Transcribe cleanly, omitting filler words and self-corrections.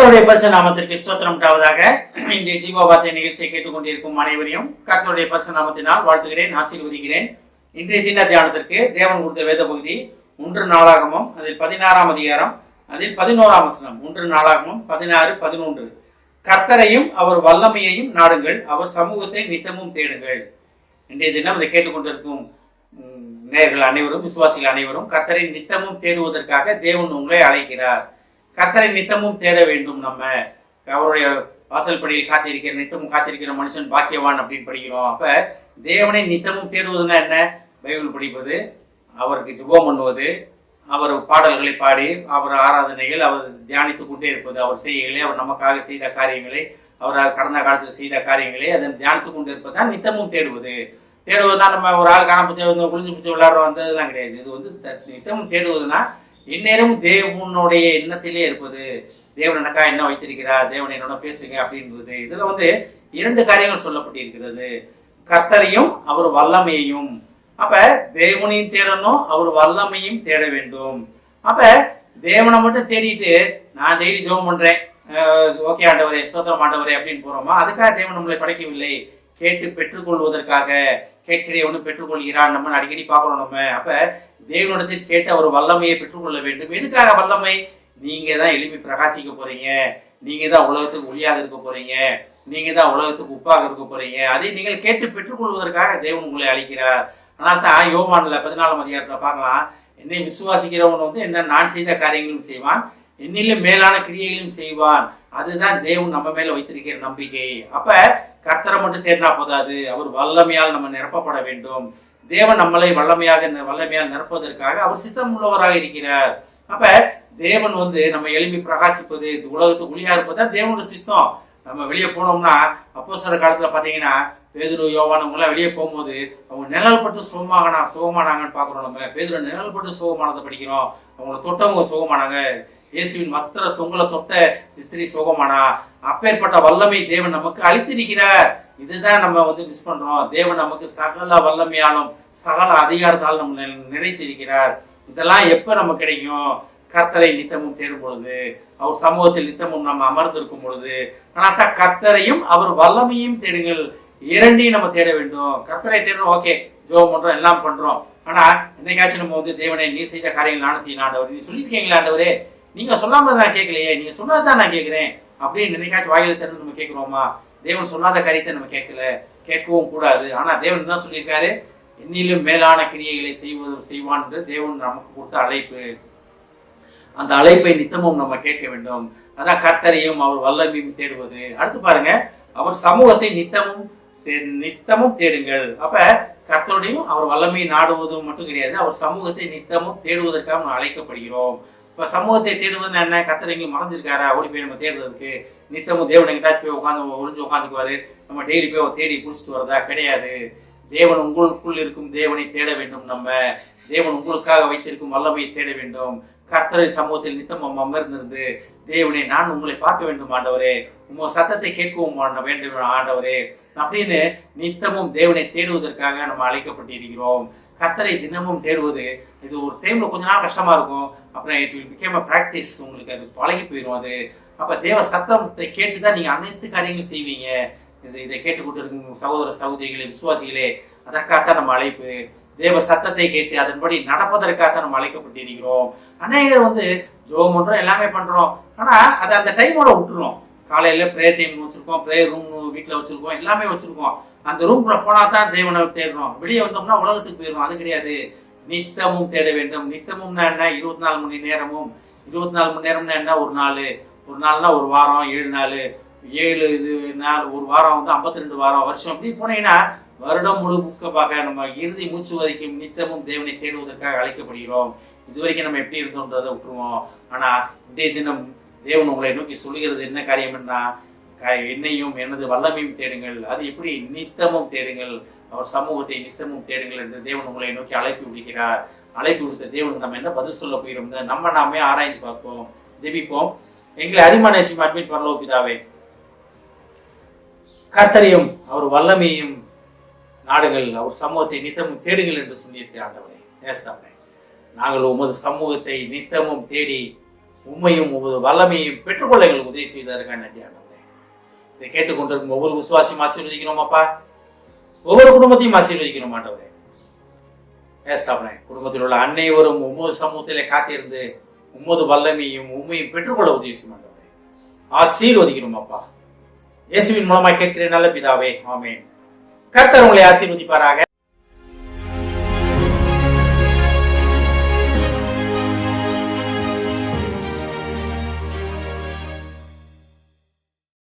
கர்த்தருடைய பரிசு நாமத்திற்கு ஸ்தோத்திரம் உண்டாவதாக. இன்றைய ஜீவ வார்த்தை நிகழ்ச்சியை கேட்டுக்கொண்டிருக்கும் அனைவரையும் கர்த்தருடைய பரிசு நாமத்தினால் வாழ்த்துகிறேன், ஆசீர்வதிக்கிறேன். இன்றைய தின தியானத்திற்கு தேவன் கொடுத்த வேத பகுதி 1 நாளாகமம், அதில் 16ஆம் அதிகாரம், அதில் 11ஆம் வசனம். 1 நாளாகமம் 16-11. கர்த்தரையும் அவர் வல்லமையையும் நாடுங்கள், அவர் சமூகத்தை நித்தமும் தேடுங்கள். இன்றைய தினம் அதை கேட்டுக்கொண்டிருக்கும் நேயர்கள் அனைவரும், விசுவாசிகள் அனைவரும் கர்த்தரை நித்தமும் தேடுவதற்காக தேவன் உங்களை அழைக்கிறார். கர்த்தரை நித்தமும் தேட வேண்டும். நம்ம அவருடைய வாசல் படியில் காத்திருக்கிற, நித்தமும் காத்திருக்கிற மனுஷன் பாக்கியவான் அப்படின்னு படிக்கிறோம். அப்ப தேவனை நித்தமும் தேடுவதுன்னா என்ன? பைபிள் படிப்பது, அவருக்கு ஜெபம் பண்ணுவது, அவர் பாடல்களை பாடி, அவர் ஆராதனைகள், அவர் தியானித்து கொண்டே இருப்பது, அவர் செய்கைகளை, அவர் நமக்காக செய்த காரியங்களை, அவர் கடந்த காலத்தில் செய்த காரியங்களை அதை தியானித்து கொண்டு இருப்பது தான் நித்தமும் தேடுவது. தேடுவதுதான் நம்ம ஒரு ஆள் காணப்பத்தி வந்து குளிஞ்சு பிடிச்சி விளையாடுறோம், அந்த இதெல்லாம் கிடையாது. இது வந்து நித்தமும் தேடுவதுன்னா எந்நேரமும் தேவனுடைய எண்ணத்திலே இருப்பது. தேவன் எனக்கா என்ன வைத்திருக்கிறார், தேவன் என்னோட பேசுங்க அப்படின்றது. இதுல வந்து 2 காரியங்கள் சொல்லப்பட்டிருக்கிறது, கர்த்தரையும் அவர் வல்லமையையும். அப்ப தேவனையும் தேடணும், அவர் வல்லமையும் தேட வேண்டும். அப்ப தேவனை மட்டும் தேடிட்டு நான் டெய்லி ஜெபம் பண்றேன், ஓகே ஆண்டவரே, ஸ்தோத்திரம் ஆண்டவரே அப்படின்னு போறோமா? அதுக்காக தேவன் நம்மளை படைக்கவில்லை. கேட்டு பெற்றுக்கொள்வதற்காக, கேட்கிறவனு பெற்றுக்கொள்கிறான் நம்ம அடிக்கடி பார்க்கணும் நம்ம. அப்ப தேவனிடத்தில் கேட்டு அவர் வல்லமையை பெற்றுக்கொள்ள வேண்டும். எதுக்காக வல்லமை? நீங்க தான் எழுப்பி பிரகாசிக்க போறீங்க, நீங்க தான் உலகத்துக்கு ஒளியாக இருக்க போறீங்க, நீங்க தான் உலகத்துக்கு உப்பாக இருக்க போறீங்க. அதை நீங்கள் கேட்டு பெற்றுக்கொள்வதற்காக தேவன் உங்களை அழைக்கிறார். ஆனால் தான் யோவான்ல 14ஆம் அதிகாரத்துல பார்க்கலாம், என்னை விசுவாசிக்கிறவன் வந்து என்ன நான் செய்த காரியங்களும் செய்வான், என்னிலும் மேலான கிரியைகளும் செய்வான். அதுதான் தேவன் நம்ம மேல வைத்திருக்கிற நம்பிக்கை. அப்ப கர்த்தரை மட்டும் தேடினா போதாது, அவர் வல்லமையால் நம்ம நிரப்பப்பட வேண்டும். தேவன் நம்மளை வல்லமையால் நிரப்புவதற்காக அவர் சித்தம் உள்ளவராக இருக்கிறார். அப்ப தேவன் வந்து நம்ம எழுப்பி பிரகாசிப்பது, உலகத்துக்கு ஒளியா இருப்பதுதான் தேவனோட சித்தம். நம்ம வெளியே போனோம்னா, அப்போஸ்தலர் காலத்துல பாத்தீங்கன்னா பேதுரு, யோவானவங்களாம் வெளியே போகும்போது அவங்க நிழல் பட்டு சுகமானாங்கன்னு பாக்குறோம். நம்ம பேதுரு நிழல் பட்டு சுகமானதை படிக்கிறோம். அவங்கள தொட்டவங்க சுகமானாங்க, இயேசுவின் வஸ்திர தொங்கலை தொட்ட ஸ்திரீ சுகமானா. அப்பேற்பட்ட வல்லமை தேவன் நமக்கு அளித்திருக்கிறார். இதுதான் நம்ம வந்து மிஸ் பண்றோம். தேவன் நமக்கு சகல வல்லமையாலும் சகல அதிகாரத்தால் நம்ம நிறைத்திருக்கிறார். இதெல்லாம் எப்ப நம்ம கிடைக்கும்? கர்த்தரை நித்தமும் தேடும் பொழுது, அவர் சமூகத்தில் நித்தமும் நம்ம அமர்ந்திருக்கும் பொழுது. ஆனால் கர்த்தரையும் அவர் வல்லமையும் தேடுங்கள், 2ஐயும் நம்ம தேட வேண்டும். கர்த்தரை தேடணும், ஓகே, ஜெபம் பண்றோம், எல்லாம் பண்றோம். ஆனா என்னைக்காச்சும் நம்ம வந்து தேவனை நீ செய்த காரியங்கள் நானும் செய்யணும் ஆண்டவர், நீ சொல்லியிருக்கீங்களா ஆண்டவரே, நீங்க சொல்லாம நான் கேட்கலையே, நீங்க சொன்னதான் நான் கேட்கிறேன் அப்படின்னு நினைக்காச்சும் வாயில திறந்து நம்ம கேட்கிறோமா? தேவன் சொல்லாத காரியத்தை நம்ம கேட்கவும் கூடாது. ஆனா தேவன் என்ன சொல்லியிருக்காரு? என்னிலும் மேலான கிரியைகளை செய்வான் என்று தேவன் நமக்கு கொடுத்த அழைப்பு. அந்த அழைப்பை நித்தமும் நம்ம கேட்க வேண்டும். அதான் கர்த்தரையும் அவர் வல்லமையும் தேடுவது. அடுத்து பாருங்க, அவர் சமூகத்தை நித்தமும் தேடுங்கள். அப்ப கர்த்தருடையும் அவர் வல்லமையை நாடுவதும் மட்டும் கிடையாது, அவர் சமூகத்தை நித்தமும் தேடுவதற்காக நம்ம அழைக்கப்படுகிறோம். இப்ப சமூகத்தை தேடுவதுன்னு என்ன? கர்த்தர் எங்கேயும் மறைஞ்சிருக்காரா ஓடி போய் நம்ம தேடுறதுக்கு? நித்தமும் தேவன் எங்கிட்டாச்சும் போய் ஒளிஞ்சு உட்காந்துக்குவாரு, நம்ம டெய்லி போய் தேடி பிடிச்சிட்டு வரதா? கிடையாது. தேவன் உங்களுக்குள் இருக்கும் தேவனை தேட வேண்டும். நம்ம தேவன் உங்களுக்காக வைத்திருக்கும் வல்லமையை தேட வேண்டும். கர்த்தரை சமூகத்தில் நித்தமும் அமர்ந்திருந்து, தேவனே நான் உங்களை பார்க்க வேண்டும் ஆண்டவரே, உங்க சத்தத்தை கேட்கவும் வேண்டும் ஆண்டவரே அப்படின்னு நித்தமும் தேவனை தேடுவதற்காக நம்ம அழைக்கப்பட்டிருக்கிறோம். கர்த்தரை தினமும் தேடுவது இது ஒரு டைம்ல கொஞ்ச நாள் கஷ்டமா இருக்கும், அப்புறம் it will become a practice. உங்களுக்கு அது பழகி போயிடும். அது அப்ப தேவ சத்தத்தை கேட்டுதான் நீங்க அனைத்து காரியங்களும் செய்வீங்க. இதை கேட்டுக்கொண்டு இருக்கும் சகோதர சகோதரிகளே, விசுவாசிகளே, அதற்காகத்தான் நம்ம அழைப்பு. தேவ சத்தத்தை கேட்டு அதன்படி நடப்பதற்காகத்தான் நம்ம அழைக்கப்பட்டிருக்கிறோம். அநேகர் வந்து ஜெபம் பண்றோம், எல்லாமே பண்றோம், ஆனா அதை அந்த டைமோட விட்டுறோம். காலையில பிரேயர் டைம் வச்சிருக்கோம், பிரேயர் ரூம் வீட்டுல வச்சிருக்கோம், எல்லாமே வச்சிருக்கோம். அந்த ரூம்குள்ள போனா தான் தேவனை தேடுறோம். வெளியே வந்தோம்னா உலகத்துக்கு போயிடும். அது கிடையாது. நித்தமும் தேட வேண்டும். நித்தமும்னா என்ன? 24 மணி நேரமும். 24 மணி நேரம்னா என்ன? ஒரு நாள்னா ஒரு வாரம், 7 நாள், 7 நாள், ஒரு வாரம் வந்து 52 வாரம், வருஷம் அப்படி போனீங்கன்னா வருடம் முழுக்க பார்க்க நம்ம இறுதி மூச்சு வரைக்கும் நித்தமும் தேவனை தேடுவதற்காக அழைக்கப்படுகிறோம். இதுவரைக்கும் நம்ம எப்படி இருந்தோன்றதை விட்டுருவோம். ஆனா இன்றைய தினம் தேவன் உங்களை நோக்கி சொல்லுகிறது என்ன காரியம் என்ன? என்னையும் எனது வல்லமையும் தேடுங்கள். அது எப்படி? நித்தமும் தேடுங்கள், அவர் சமூகத்தை நித்தமும் தேடுங்கள் என்று தேவன் உங்களை நோக்கி அழைப்பு விடுக்கிறார். அழைப்பு விடுத்த தேவன் நம்ம என்ன பதில் சொல்ல போகிறோம்? நாமே ஆராய்ந்து பார்ப்போம், ஜெபிப்போம். எங்களை அதிமனேசி அட்மிட் பரலோக பிதாவே, கர்த்தரையும் அவர் வல்லமையையும் நாடுகள், அவர் சமூகத்தை நித்தமும் தேடுங்கள் என்று சொல்லியிருக்கிறார் ஆண்டவரே. நாங்கள் உமது சமூகத்தை நித்தமும் தேடி உண்மையும் உமது வல்லமையும் பெற்றுக்கொள்ள எங்களுக்கு உதவி செய்தாருங்க. நன்றி ஆண்டவரே. இதை கேட்டுக்கொண்டிருக்கும் ஒவ்வொரு விசுவாசியும் ஆசீர்வதிக்கிறோம் அப்பா. ஒவ்வொரு குடும்பத்தையும் ஆசீர்வதிக்கிறோம் ஆண்டவரே. ஏஸ்தாபனே, குடும்பத்தில் உள்ள அனைவரும் உமது சமூகத்திலே காத்திருந்து உமது வல்லமையும் உண்மையும் பெற்றுக்கொள்ள உதவி செய்யும் ஆண்டவரே. ஆசீர்வதிக்கிறோம் அப்பா. இயேசுவின் மூலமாய் கேட்கிறேன் நல்ல பிதாவே, ஆமென். கர்த்தர் உங்களை ஆசீர்வதிப்பாராக.